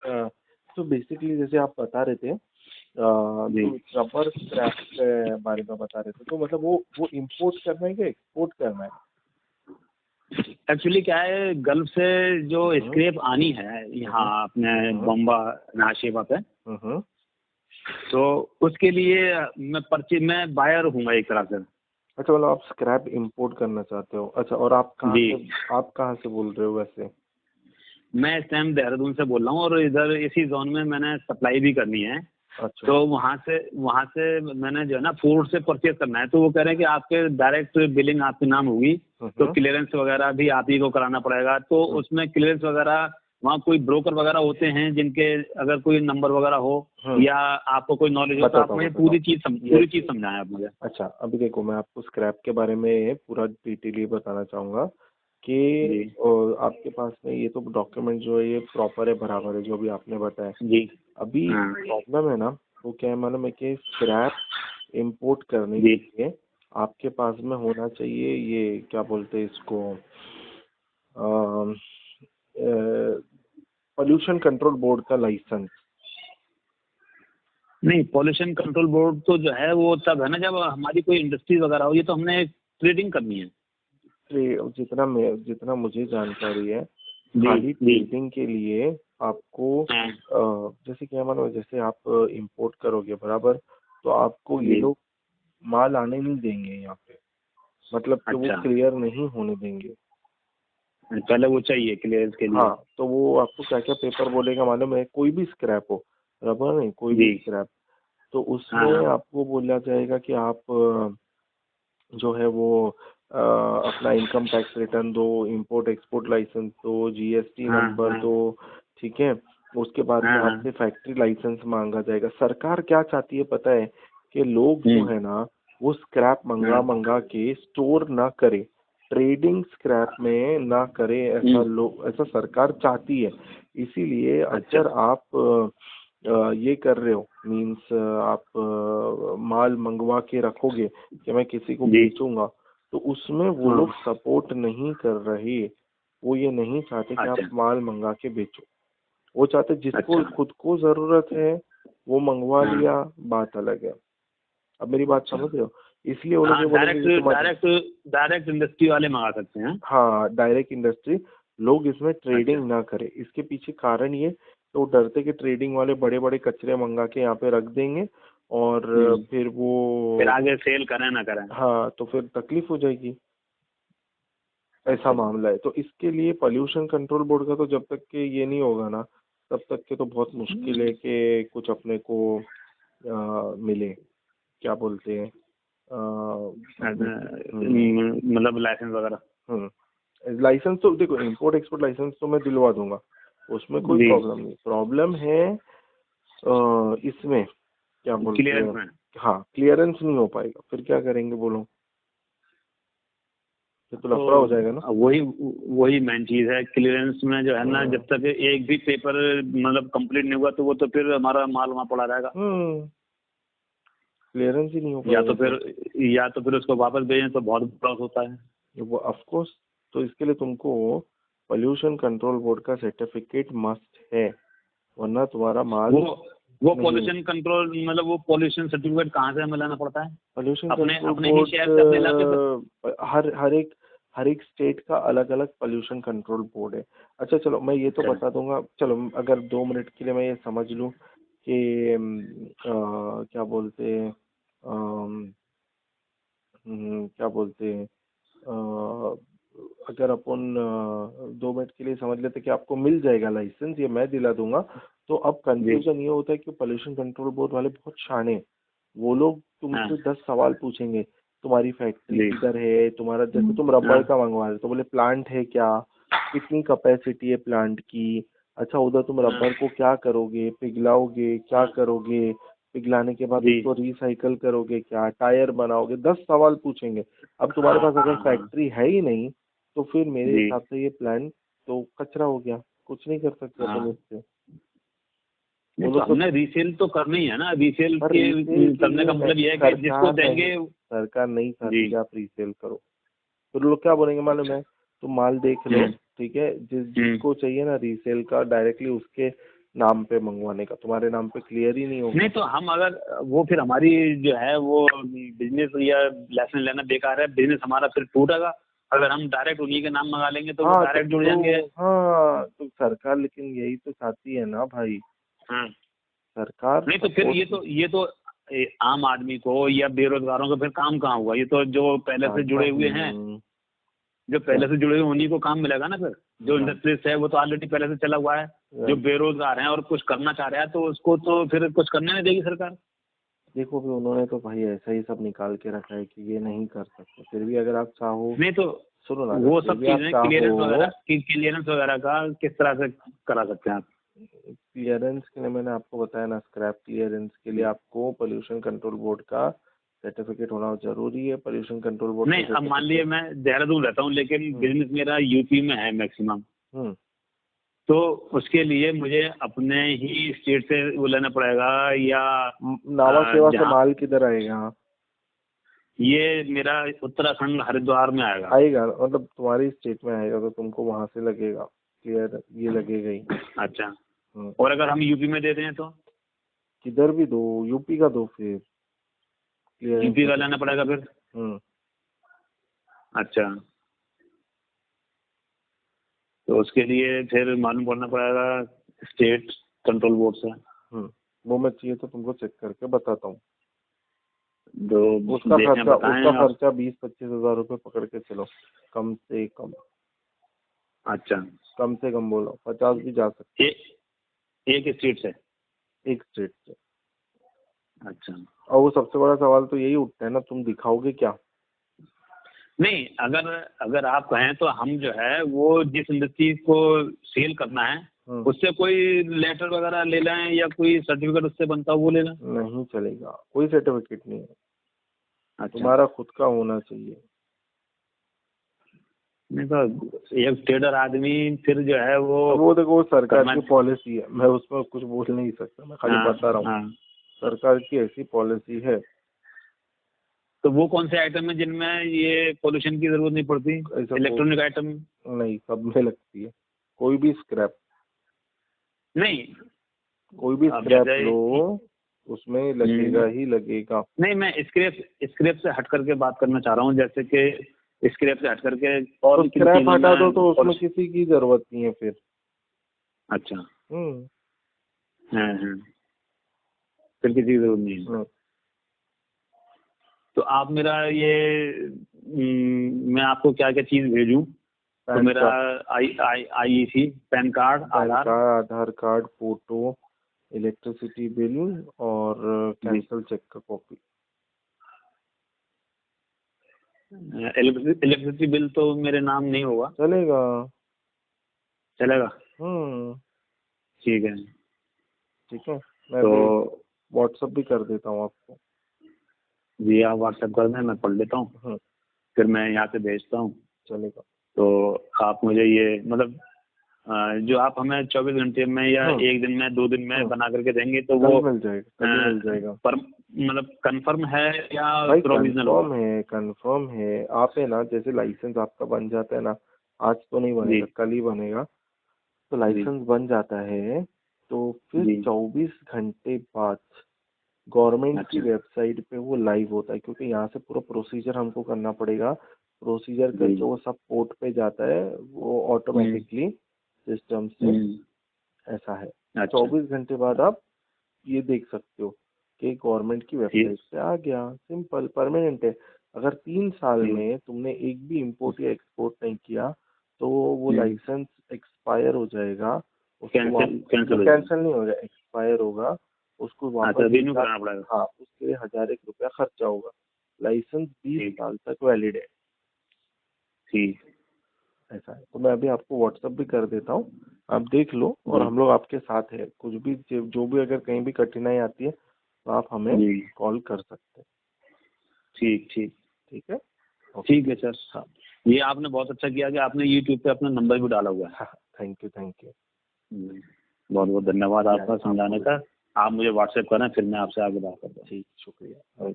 अ, तो बेसिकली जैसे आप बता रहे थे जी। तो रबर स्क्रैप के बारे में बता रहे थे, तो मतलब वो इम्पोर्ट करना है कि एक्सपोर्ट करना है? एक्चुअली क्या है, गल्फ से जो हम्म, स्क्रैप आनी है हम्म, यहाँ अपने हम्म, बम्बा नाशिबा पे, हम्म। तो उसके लिए मैं बायर हूँ एक तरह से। अच्छा, मतलब आप स्क्रैप इंपोर्ट करना चाहते हो। अच्छा, और जी। आप कहाँ से बोल रहे हो वैसे? मैं इस टाइम देहरादून से बोल रहा हूँ और इधर इसी जोन में मैंने सप्लाई भी करनी है। अच्छा। तो वहाँ से मैंने जो है ना फूड से परचेज करना है, तो वो कह रहे हैं कि आपके डायरेक्ट बिलिंग आपके नाम होगी, तो हम्म। क्लियरेंस वगैरह भी आप ही को कराना पड़ेगा। तो हम्म, उसमें क्लियरेंस वगैरह वहाँ कोई ब्रोकर वगैरह होते हैं जिनके अगर कोई नंबर वगैरह हो हम्म। या आपको कोई नॉलेज हो, तो आप बताता हूँ मुझे बताता हूँ। ये पूरी चीज़ समझाएं आप मुझे। अच्छा, अभी देखो मैं आपको स्क्रैप के बारे में पूरा डिटेल ये बताना चाहूँगा कि जी। आपके पास में ये तो डॉक्यूमेंट जो है ये प्रॉपर है, बराबर है जो भी आपने बताया। जी। अभी हाँ। प्रॉब्लम है ना, वो क्या है मालूम है कि स्क्रैप इंपोर्ट करने जी। के लिए आपके पास में होना चाहिए, ये क्या बोलते हैं इसको, पोल्यूशन कंट्रोल बोर्ड का लाइसेंस। नहीं, पॉल्यूशन कंट्रोल बोर्ड तो जो है वो तब है ना जब हमारी कोई इंडस्ट्री वगैरह हो। ये तो हमने ट्रेडिंग करनी है। जितना मुझे जानकारी है, जी। खाली जी। ट्रेडिंग के लिए आपको हाँ। जैसे क्या मानो, जैसे आप इंपोर्ट करोगे बराबर, तो आपको ये जी। लोग माल आने नहीं देंगे यहाँ पे, मतलब कि वो अच्छा, क्लियर नहीं होने देंगे। पहले वो चाहिए क्लियरेंस के लिए। हाँ, तो वो आपको क्या क्या पेपर बोलेगा मालूम है? कोई भी स्क्रैप हो, रबर नहीं, कोई भी जी। स्क्रैप, तो हाँ, उसमें हाँ। आपको बोला जाएगा कि आप जो है वो अपना इनकम टैक्स रिटर्न दो, इंपोर्ट एक्सपोर्ट लाइसेंस दो, जीएसटी हाँ, नंबर हाँ। दो। ठीक है, उसके बाद में हाँ, हाँ। आपसे फैक्ट्री लाइसेंस मांगा जाएगा। सरकार क्या चाहती है पता है? कि लोग जो हुँ। है ना, वो स्क्रैप मंगा हाँ। मंगा के स्टोर ना करे, ट्रेडिंग स्क्रैप में ना करे, हुँ। ऐसा सरकार चाहती है। इसीलिए अच्छा, अगर आप ये कर रहे हो, मीन्स आप माल मंगवा के रखोगे कि मैं किसी को जी। बेचूंगा, तो उसमें वो हाँ। लोग सपोर्ट नहीं कर रहे। वो ये नहीं चाहते कि आप अच्छा, माल मंगा के बेचो। वो चाहते जिसको अच्छा। खुद को जरूरत है वो मंगवा हाँ, लिया, बात अलग है। अब मेरी बात अच्छा। समझ रहे हो? इसलिए वो लोग हाँ, ये बोलेंगे डायरेक्ट कि तुम्हारे, डायरेक्ट डायरेक्ट इंडस्ट्री वाले मँगा सकते हैं। हाँ, डायरेक्ट इंडस्ट्री, लोग इसमें अच्छा। ट्रेडिंग ना करें। इसके पीछे कारण ये, तो डरते कि ट्रेडिंग वाले बड़े बड़े कचरे मंगा के यहाँ पे रख देंगे और हुँ। फिर फिर वो, आगे सेल करें ना करें। हाँ, तो फिर तकलीफ हो जाएगी। ऐसा अच्छा जी। मामला है। तो इसके लिए पोल्यूशन कंट्रोल बोर्ड का तो जब तक कि ये नहीं होगा ना, तब तक के तो बहुत मुश्किल है कि कुछ अपने को मिले, क्या बोलते हैं, अपने मतलब लाइसेंस वगैरह। लाइसेंस तो देखो, इंपोर्ट एक्सपोर्ट लाइसेंस तो मैं दिलवा दूंगा, उसमें कोई जी। प्रॉब्लम नहीं। प्रॉब्लम है इसमें क्या बोलते क्लियरेंस हैं, में। हाँ, क्लियरेंस नहीं हो पाएगा, फिर क्या करेंगे बोलो? फिर तो तो लफड़ा हो जाएगा ना। वही वही मेन चीज है, क्लियरेंस में जो है ना, जब तक एक भी पेपर मतलब कंप्लीट नहीं हुआ तो वो तो फिर हमारा माल वहाँ पड़ा रहेगा। क्लियरेंस ही नहीं हो या पाएगा तो तो फिर या तो फिर उसको वापस भेजें तो बहुत लॉस होता है। वो ऑफ कोर्स, तो इसके लिए तुमको पोल्यूशन कंट्रोल बोर्ड का सर्टिफिकेट मस्ट है, वरना तुम्हारा वो माल वो नहीं। पॉल्यूशन कंट्रोल मतलब वो पॉल्यूशन सर्टिफिकेट कहाँ से हमें लाना पड़ता है? पोल्यूशन अपने कंट्रोल अपने ही शहर से, अपने इलाके से? बोर्ड हर एक स्टेट का अलग अलग पोल्यूशन कंट्रोल बोर्ड है। अच्छा चलो, मैं ये तो अच्छा। बता दूंगा। चलो, अगर 2 मिनट के लिए मैं ये समझ लूँ कि क्या बोलते हैं, क्या बोलते हैं, अगर अपन 2 मिनट के लिए समझ लेते कि आपको मिल जाएगा लाइसेंस, ये मैं दिला दूंगा। तो अब जी। कंफ्यूजन ये होता है कि पोल्यूशन कंट्रोल बोर्ड वाले बहुत शाणे हैं। वो लोग हाँ। तुमसे 10 सवाल पूछेंगे। तुम्हारी फैक्ट्री जी। किधर है, तुम्हारा, जैसे तुम रबर हाँ। का मंगवा रहे हो तो बोले प्लांट है क्या, कितनी कैपेसिटी है प्लांट की। अच्छा, उधर तुम हाँ। रबर को क्या करोगे, पिघलाओगे क्या हाँ। करोगे, पिघलाने के बाद जी। उसको रिसाइकल करोगे क्या, टायर बनाओगे, 10 सवाल पूछेंगे। अब तुम्हारे हाँ, पास अगर हाँ, हाँ। फैक्ट्री है ही नहीं, तो फिर मेरे जी। हिसाब से ये प्लान तो कचरा हो गया, कुछ नहीं कर सकते अपन हाँ। इससे। नहीं वो तो लोग तो, हमने रीसेल तो करनी है ना, रीसेल पर के रीसेल के करने लिए का नहीं, मतलब ये है कि जिसको सरकार नहीं, देंगे। सरकार नहीं जी। चाहती कि आप रीसेल करो। तो लोग क्या बोलेंगे मालूम अच्छा। है? तुम माल देख लो, हम्म। ठीक है, हम्म। जिसको चाहिए ना रीसेल का, डायरेक्टली उसके नाम पे मंगवाने का, तुम्हारे नाम पे क्लियर ही नहीं होगा। नहीं तो हम अगर वो फिर हमारी जो है वो बिजनेस या लाइसेंस लेना बेकार है, बिजनेस हमारा फिर टूटेगा। अगर हम डायरेक्ट उन्हीं के नाम मंगा लेंगे तो वो हाँ डायरेक्ट जुड़ जाएंगे। हाँ, तो सरकार लेकिन यही तो चाहती है ना भाई, हाँ सरकार नहीं तो फिर ये तो आम आदमी को या बेरोजगारों का फिर काम कहाँ हुआ? ये तो जो पहले से जुड़े हुए हैं, जो पहले से जुड़े हुए उन्हीं को काम मिलेगा ना। फिर जो इंडस्ट्रीज है वो तो ऑलरेडी पहले से चला हुआ है। जो बेरोजगार हैं और कुछ करना चाह रहा है तो उसको तो फिर कुछ करने नहीं देगी सरकार। देखो भी उन्होंने तो भाई ऐसा ही सब निकाल के रखा है कि ये नहीं कर सकते, फिर भी अगर आप चाहो, नहीं तो सुनो ना, वो फिर सब भी आप चीजें चाहो, क्लियरेंस वगैरह का किस तरह से करा सकते हैं आप? क्लियरेंस के लिए मैंने आपको बताया ना, स्क्रैप क्लियरेंस के लिए आपको पोल्यूशन कंट्रोल बोर्ड का सर्टिफिकेट होना जरूरी है। पोल्यूशन कंट्रोल बोर्ड नहीं अब मान लिए मैं देहरादून रहता हूँ लेकिन बिजनेस मेरा यूपी में है मैक्सिमम, तो उसके लिए मुझे अपने ही स्टेट से वो लेना पड़ेगा या नावा सेवा से माल किधर आएगा? ये मेरा उत्तराखंड हरिद्वार में आएगा। मतलब तुम्हारी स्टेट में आएगा तो तुमको वहां से लगेगा क्लियर, ये लगेगा ही। अच्छा, और अगर हम यूपी में देते हैं तो? किधर भी दो, यूपी का दो, फिर यूपी का लेना पड़ेगा फिर। अच्छा, तो उसके लिए फिर मालूम करना पड़ेगा स्टेट कंट्रोल बोर्ड से। वो मैं चाहिए तो तुमको चेक करके बताता हूँ। तो उसका खर्चा 20-25 हजार रुपये पकड़ के चलो, कम से कम। अच्छा, कम से कम बोलो 50 भी जा सकते। एक स्टेट से? एक स्टेट से। अच्छा, और वो सबसे बड़ा सवाल तो यही उठता है ना, तुम दिखाओगे क्या? नहीं, अगर आप कहें तो हम जो है वो जिस इंडस्ट्री को सेल करना है उससे कोई लेटर वगैरह ले लें या कोई सर्टिफिकेट उससे बनता हो वो ले लें। नहीं चलेगा, कोई सर्टिफिकेट नहीं है। अच्छा, तुम्हारा खुद का होना चाहिए। नहीं तो एक ट्रेडर आदमी फिर जो है वो देखो सरकार की पॉलिसी है, मैं उसमें कुछ बोल नहीं सकता, मैं खाली बता रहा हूँ। सरकार की ऐसी पॉलिसी है। तो वो कौन से आइटम है जिनमें ये पोल्यूशन की जरूरत नहीं पड़ती? इलेक्ट्रॉनिक आइटम नहीं, सब में लगती है। कोई भी स्क्रैप नहीं, कोई भी स्क्रैप लो उसमें लगेगा ही लगेगा। नहीं, मैं स्क्रैप से हट करके बात करना चाह रहा हूँ, जैसे कि स्क्रैप से हट करके और तो स्क्रैप हटा दो तो उसमें किसी की जरूरत नहीं है फिर। अच्छा, फिर किसी की जरूरत नहीं है। तो आप मेरा ये मैं आपको क्या क्या चीज भेजूं? तो मेरा IEC, पैन कार्ड, आधार कार्ड, फोटो, इलेक्ट्रिसिटी बिल और कैंसल चेक का कॉपी। इलेक्ट्रिसिटी बिल तो मेरे नाम नहीं होगा। चलेगा? ठीक है। मैं तो व्हाट्सएप भी कर देता हूँ आपको। जी, आप व्हाट्सएप कर दें, मैं पढ़ लेता हूँ, फिर मैं यहाँ से भेजता हूँ। चलेगा। तो आप मुझे ये मतलब जो आप हमें 24 घंटे में या एक दिन में 2 दिन में बना करके देंगे तो वो मिल जाएगा। पर मतलब कंफर्म है या प्रोविजनल होगा? कंफर्म है। आप है ना, जैसे लाइसेंस आपका बन जाता है ना, आज तो नहीं बनेगा, कल ही बनेगा। तो लाइसेंस बन जाता है तो फिर 24 घंटे बाद गवर्नमेंट की वेबसाइट पे वो लाइव होता है, क्योंकि यहाँ से पूरा प्रोसीजर हमको करना पड़ेगा। प्रोसीजर करके वो सब पोर्ट पे जाता है, वो ऑटोमेटिकली सिस्टम से। ऐसा है। 24 घंटे बाद आप ये देख सकते हो कि गवर्नमेंट की वेबसाइट पे आ गया। सिंपल, परमानेंट है। अगर 3 साल में तुमने एक भी इंपोर्ट या एक्सपोर्ट नहीं किया तो वो लाइसेंस एक्सपायर हो जाएगा। कैंसिल नहीं होगा, एक्सपायर होगा। उसको वापस रिन्यू कराना पड़ेगा। हाँ, उसके लिए 1000 रुपया खर्चा होगा। लाइसेंस 20 साल तक वैलिड है। ठीक, ऐसा है। तो मैं अभी आपको व्हाट्सएप भी कर देता हूँ, आप देख लो। और हम लोग आपके साथ है, कुछ भी जो भी अगर कहीं भी कठिनाई आती है तो आप हमें कॉल कर सकते हैं। ठीक है। ठीक है सर। हाँ, ये आपने बहुत अच्छा किया कि आपने यूट्यूब पे अपना नंबर भी डाला हुआ है। Thank you. बहुत बहुत धन्यवाद आपका समझाने का। आप मुझे व्हाट्सएप करें, फिर मैं आपसे आगे बात करता हूँ। ठीक, शुक्रिया।